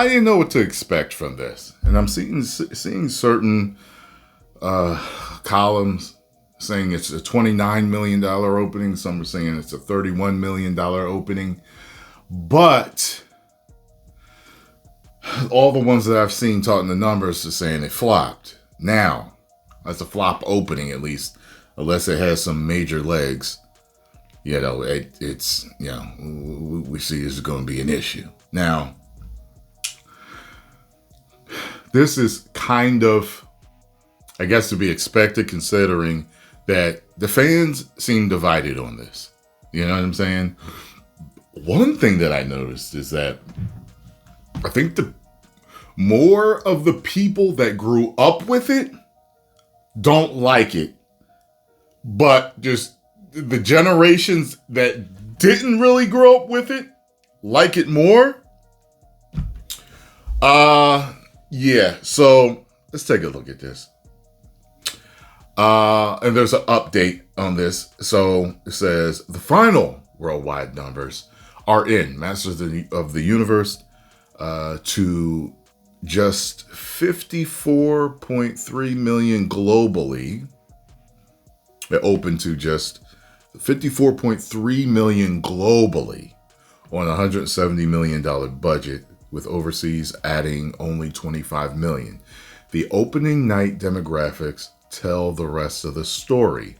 didn't know what to expect from this. And I'm seeing certain columns saying it's a $29 million opening. Some are saying it's a $31 million opening. But all the ones that I've seen talking the numbers are saying it flopped. Now, that's a flop opening at least, unless it has some major legs. You know, it's, you know, we see this is going to be an issue. Now, this is kind of, I guess, to be expected, considering that the fans seem divided on this. You know what I'm saying? One thing that I noticed is that I think the more of the people that grew up with it don't like it, but just the generations that didn't really grow up with it like it more. Yeah, so let's take a look at this. And there's an update on this. So it says the final worldwide numbers are in Masters of the Universe to just 54.3 million globally. It opened to just 54.3 million globally on a $170 million budget, with overseas adding only 25 million. The opening night demographics tell the rest of the story.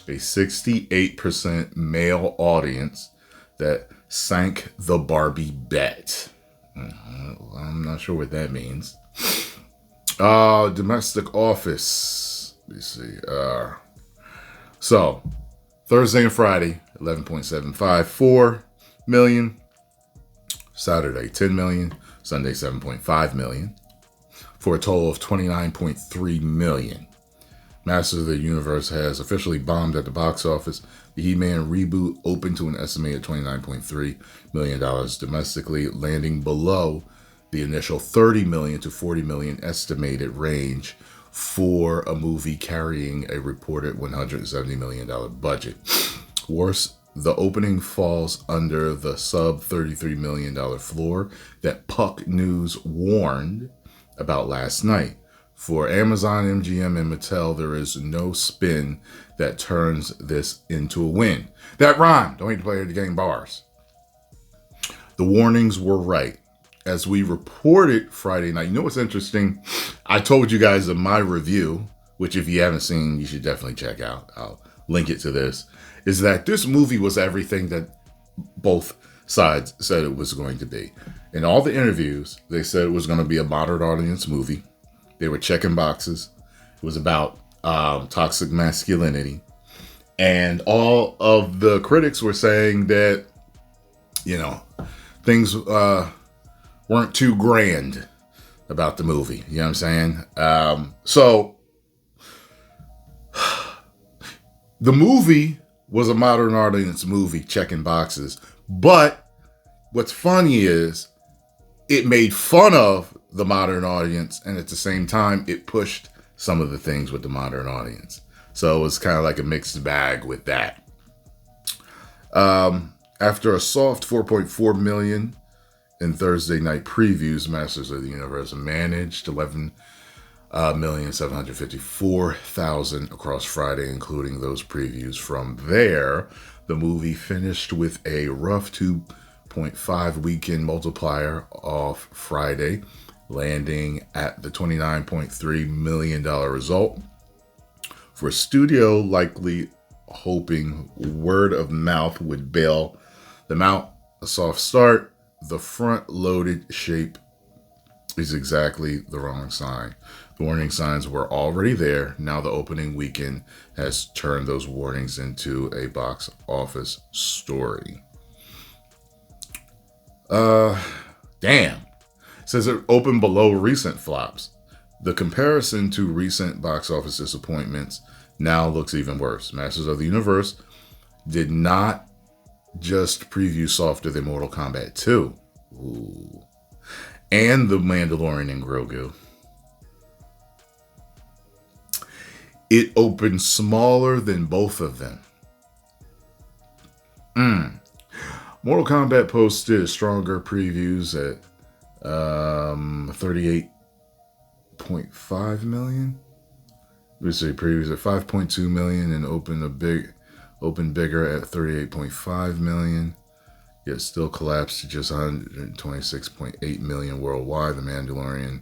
A 68% male audience that sank the Barbie bet. I'm not sure what that means. Domestic office. Let me see. So, Thursday and Friday, 11.754 million. Saturday, 10 million. Sunday, 7.5 million. For a total of 29.3 million. Masters of the Universe has officially bombed at the box office. The He-Man reboot opened to an estimated $29.3 million domestically, landing below the initial $30 million to $40 million estimated range for a movie carrying a reported $170 million budget. Worse, the opening falls under the sub $33 million floor that Puck News warned about last night. For Amazon, MGM, and Mattel, there is no spin that turns this into a win. That rhymed. Don't hate to play the game bars. The warnings were right. As we reported Friday night, you know what's interesting? I told you guys in my review, which if you haven't seen, you should definitely check out. I'll link it to this. Is that this movie was everything that both sides said it was going to be. In all the interviews, they said it was going to be a moderate audience movie. They were checking boxes. It was about toxic masculinity. And all of the critics were saying that, you know, things weren't too grand about the movie. You know what I'm saying? So the movie was a modern audience movie checking boxes. But what's funny is it made fun of the modern audience, and at the same time, it pushed some of the things with the modern audience. So it was kind of like a mixed bag with that. After a soft 4.4 million in Thursday night previews, Masters of the Universe managed 11,754,000 across Friday, including those previews. From there, the movie finished with a rough 2.5 weekend multiplier off Friday, landing at the $29.3 million result. For a studio likely hoping word of mouth would bail them out, a soft start, the front-loaded shape is exactly the wrong sign. The warning signs were already there. Now the opening weekend has turned those warnings into a box office story. Damn. Says it opened below recent flops. The comparison to recent box office disappointments now looks even worse. Masters of the Universe did not just preview softer than Mortal Kombat 2. Ooh. And The Mandalorian and Grogu. It opened smaller than both of them. Mortal Kombat posted stronger previews at 38.5 million. We say previous at 5.2 million and opened bigger at 38.5 million. Yet still collapsed to just 126.8 million worldwide. The Mandalorian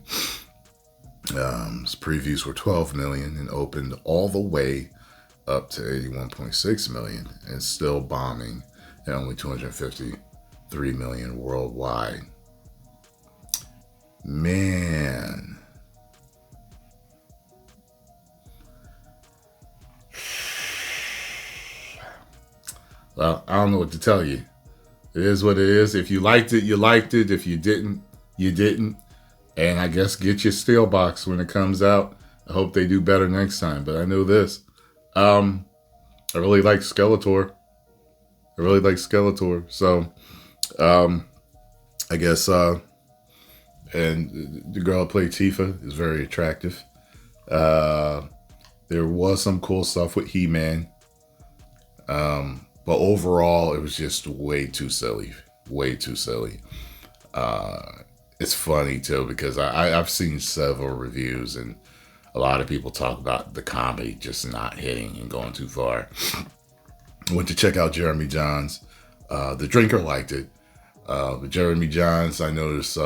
previews were 12 million and opened all the way up to 81.6 million and still bombing at only 253 million worldwide. Man. Well, I don't know what to tell you. It is what it is. If you liked it, you liked it. If you didn't, you didn't. And I guess get your steel box when it comes out. I hope they do better next time. But I know this. I really like Skeletor. So, I guess, and the girl that played Tifa is very attractive. There was some cool stuff with He-Man. But overall, it was just way too silly. It's funny, too, because I've seen several reviews, and a lot of people talk about the comedy just not hitting and going too far. I went to check out Jeremy Jahns. The Drinker liked it. But Jeremy Jahns, I noticed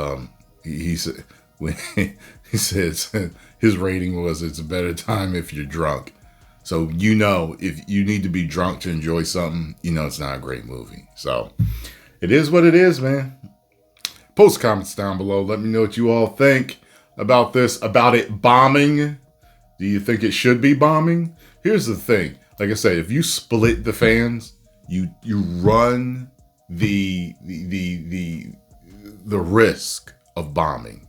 he said when he says his rating was, it's a better time if you're drunk. So, if you need to be drunk to enjoy something, it's not a great movie. So, it is what it is, man. Post comments down below. Let me know what you all think about this, about it bombing. Do you think it should be bombing? Here's the thing. Like I said, if you split the fans, you run the risk of bombing.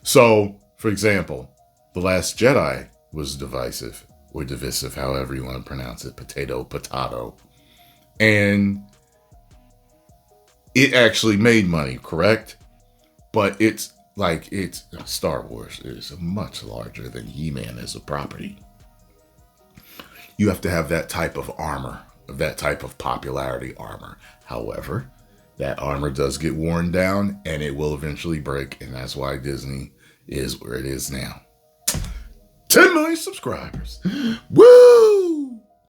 So, for example, The Last Jedi was divisive. Or divisive, however you want to pronounce it, potato. And it actually made money, correct? But it's Star Wars is much larger than He-Man as a property. You have to have that type of armor, that type of popularity armor. However, that armor does get worn down and it will eventually break. And that's why Disney is where it is now. 10 million subscribers. Woo!